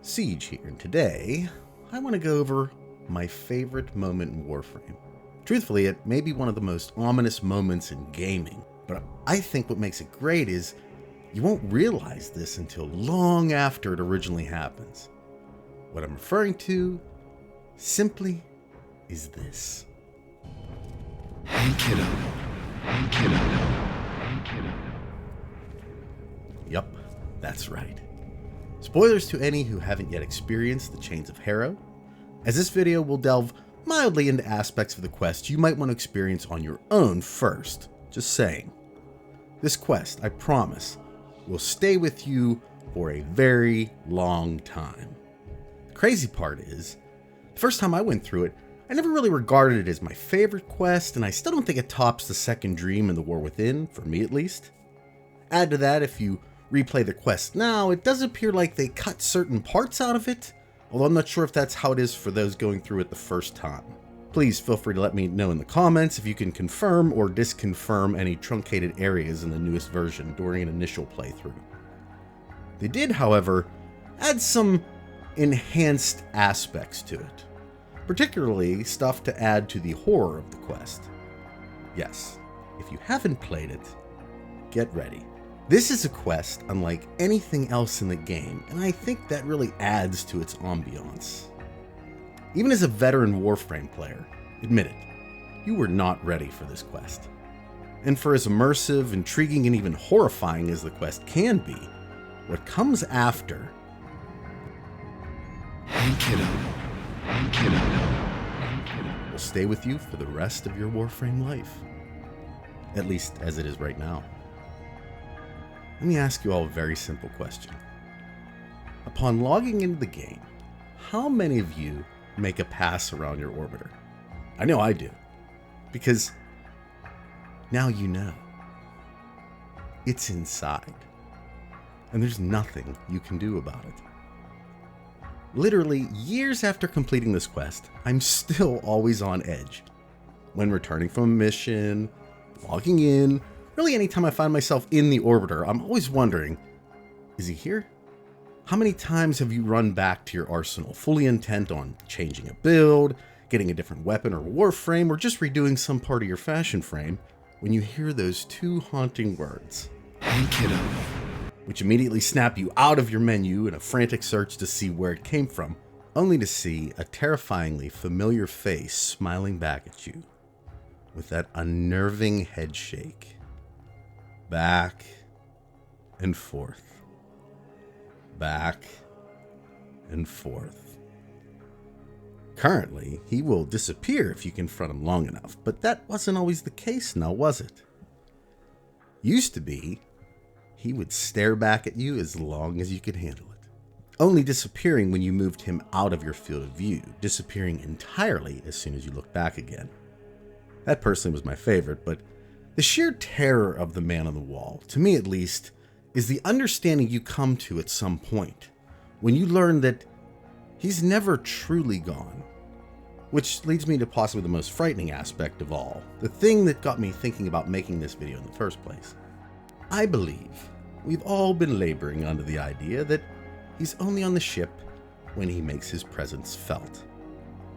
Siege here, and today I want to go over my favorite moment in Warframe. Truthfully, it may be one of the most ominous moments in gaming, but I think what makes it great is you won't realize this until long after it originally happens. What I'm referring to simply is this. Hey kiddo. Hey kiddo. Hey kiddo. Yup, that's right. Spoilers to any who haven't yet experienced the Chains of Harrow, as this video will delve mildly into aspects of the quest you might want to experience on your own first. Just saying. This quest, I promise, will stay with you for a very long time. The crazy part is, the first time I went through it, I never really regarded it as my favorite quest, and I still don't think it tops the second dream in The War Within, for me at least. Add to that, if you replay the quest now, it does appear like they cut certain parts out of it, although I'm not sure if that's how it is for those going through it the first time. Please feel free to let me know in the comments if you can confirm or disconfirm any truncated areas in the newest version during an initial playthrough. They did, however, add some enhanced aspects to it, particularly stuff to add to the horror of the quest. Yes, if you haven't played it, get ready. This is a quest unlike anything else in the game, and I think that really adds to its ambiance. Even as a veteran Warframe player, admit it, you were not ready for this quest. And for as immersive, intriguing, and even horrifying as the quest can be, what comes after Hey kiddo. Hey kiddo. Hey kiddo. will stay with you for the rest of your Warframe life. At least as it is right now. Let me ask you all a very simple question. Upon logging into the game, how many of you make a pass around your orbiter? I know I do, because now you know. It's inside, and there's nothing you can do about it. Literally, years after completing this quest, I'm still always on edge. When returning from a mission, logging in, really anytime I find myself in the orbiter, I'm always wondering, is he here? How many times have you run back to your arsenal, fully intent on changing a build, getting a different weapon or warframe, or just redoing some part of your fashion frame, when you hear those two haunting words, Hey kiddo. which immediately snap you out of your menu in a frantic search to see where it came from, only to see a terrifyingly familiar face smiling back at you with that unnerving head shake. Back and forth. Back and forth. Currently, he will disappear if you confront him long enough, but that wasn't always the case now, was it? Used to be, he would stare back at you as long as you could handle it, only disappearing when you moved him out of your field of view, disappearing entirely as soon as you looked back again. That personally was my favorite, but the sheer terror of the man on the wall, to me at least, is the understanding you come to at some point, when you learn that he's never truly gone. Which leads me to possibly the most frightening aspect of all, the thing that got me thinking about making this video in the first place. I believe we've all been laboring under the idea that he's only on the ship when he makes his presence felt.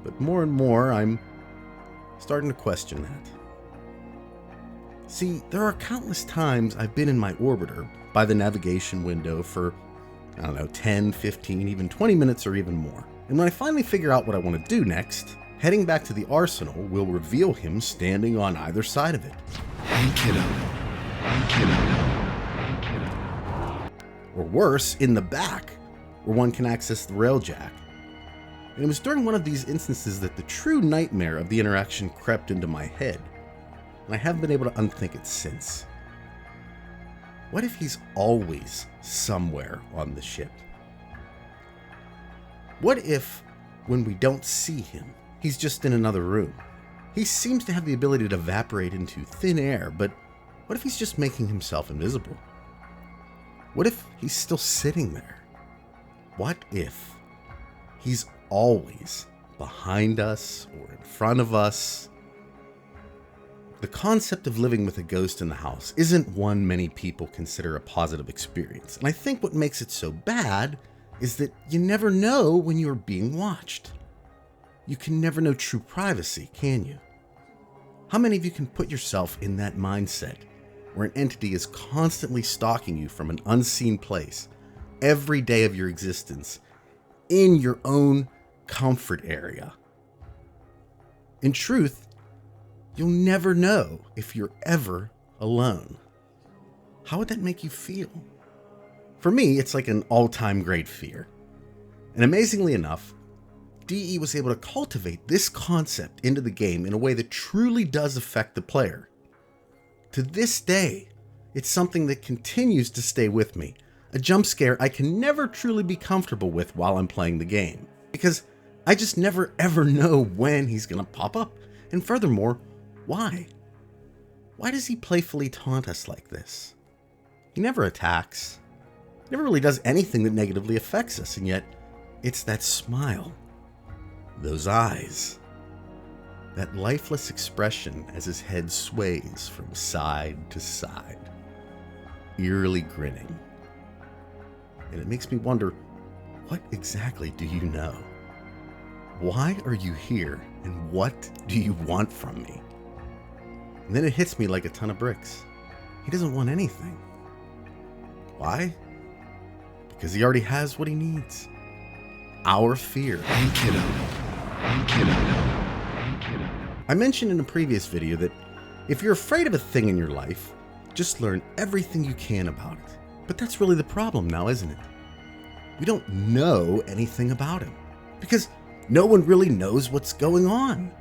But more and more, I'm starting to question that. See, there are countless times I've been in my orbiter by the navigation window for, 10, 15, even 20 minutes or even more. And when I finally figure out what I want to do next, heading back to the arsenal will reveal him standing on either side of it. Hey kiddo. Hey kiddo. Hey kiddo. Or worse, in the back, where one can access the railjack. And it was during one of these instances that the true nightmare of the interaction crept into my head, and I haven't been able to unthink it since. What if he's always somewhere on the ship? What if, when we don't see him, he's just in another room? He seems to have the ability to evaporate into thin air, but what if he's just making himself invisible? What if he's still sitting there? What if he's always behind us or in front of us? The concept of living with a ghost in the house isn't one many people consider a positive experience, and I think what makes it so bad is that you never know when you are being watched. You can never know true privacy, can you? How many of you can put yourself in that mindset where an entity is constantly stalking you from an unseen place every day of your existence in your own comfort area? In truth, you'll never know if you're ever alone. How would that make you feel? For me, it's like an all-time great fear. And amazingly enough, DE was able to cultivate this concept into the game in a way that truly does affect the player. To this day, it's something that continues to stay with me, a jump scare I can never truly be comfortable with while I'm playing the game, because I just never ever know when he's gonna pop up, and furthermore, why? Why does he playfully taunt us like this? He never attacks, he never really does anything that negatively affects us, and yet it's that smile. Those eyes, that lifeless expression as his head sways from side to side, eerily grinning. And it makes me wonder, what exactly do you know? Why are you here, and what do you want from me? And then it hits me like a ton of bricks. He doesn't want anything. Why? Because he already has what he needs. Our fear. Hey, kiddo. Hey, kiddo. I mentioned in a previous video that if you're afraid of a thing in your life, just learn everything you can about it. But that's really the problem now, isn't it? We don't know anything about him, because no one really knows what's going on.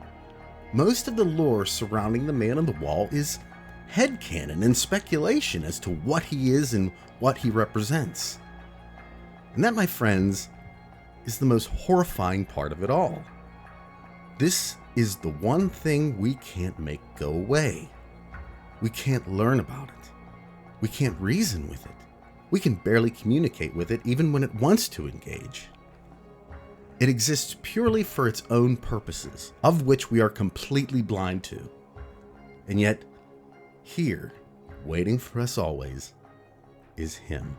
Most of the lore surrounding the Man on the Wall is headcanon and speculation as to what he is and what he represents. And that, my friends, is the most horrifying part of it all. This is the one thing we can't make go away. We can't learn about it. We can't reason with it. We can barely communicate with it even when it wants to engage. It exists purely for its own purposes, of which we are completely blind to. And yet, here, waiting for us always, is him.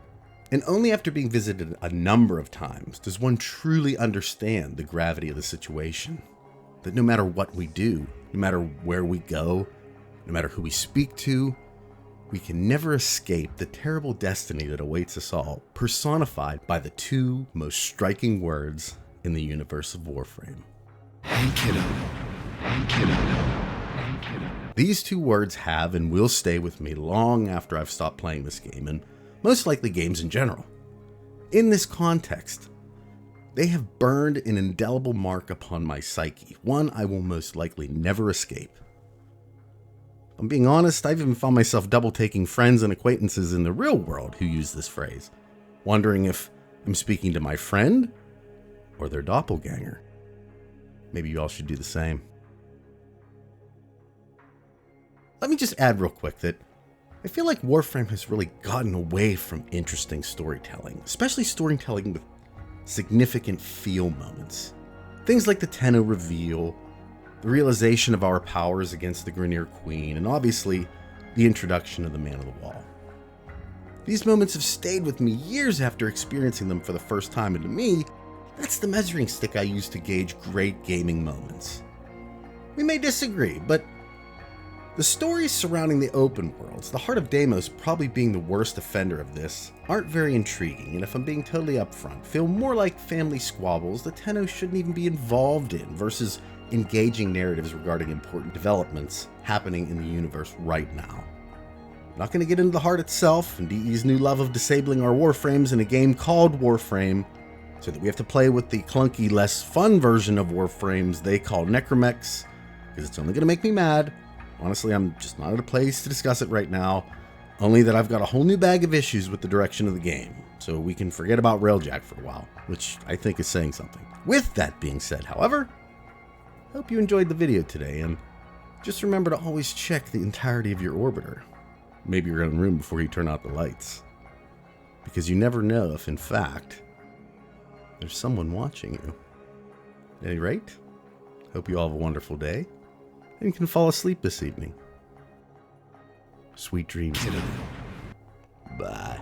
And only after being visited a number of times does one truly understand the gravity of the situation. That no matter what we do, no matter where we go, no matter who we speak to, we can never escape the terrible destiny that awaits us all, personified by the two most striking words in the universe of Warframe. Hey, kiddo. Hey, kiddo. Hey, kiddo. These two words have and will stay with me long after I've stopped playing this game, and most likely games in general. In this context, they have burned an indelible mark upon my psyche, one I will most likely never escape. If I'm being honest, I've even found myself double-taking friends and acquaintances in the real world who use this phrase, wondering if I'm speaking to my friend or their doppelganger. Maybe you all should do the same. Let me just add real quick that I feel like Warframe has really gotten away from interesting storytelling, especially storytelling with significant feel moments. Things like the Tenno reveal, the realization of our powers against the Grineer Queen, and obviously the introduction of the Man of the Wall. These moments have stayed with me years after experiencing them for the first time, and to me, that's the measuring stick I use to gauge great gaming moments. We may disagree, but the stories surrounding the open worlds, the Heart of Deimos probably being the worst offender of this, aren't very intriguing, and if I'm being totally upfront, feel more like family squabbles that Tenno shouldn't even be involved in versus engaging narratives regarding important developments happening in the universe right now. I'm not going to get into the heart itself and DE's new love of disabling our Warframes in a game called Warframe, so that we have to play with the clunky, less fun version of Warframes they call Necromechs, because it's only going to make me mad. Honestly, I'm just not at a place to discuss it right now, only that I've got a whole new bag of issues with the direction of the game, so we can forget about Railjack for a while, which I think is saying something. With that being said, however, I hope you enjoyed the video today, and just remember to always check the entirety of your orbiter, maybe your own room before you turn out the lights, because you never know if, in fact, there's someone watching you. At any rate, hope you all have a wonderful day, and you can fall asleep this evening. Sweet dreams. Bye.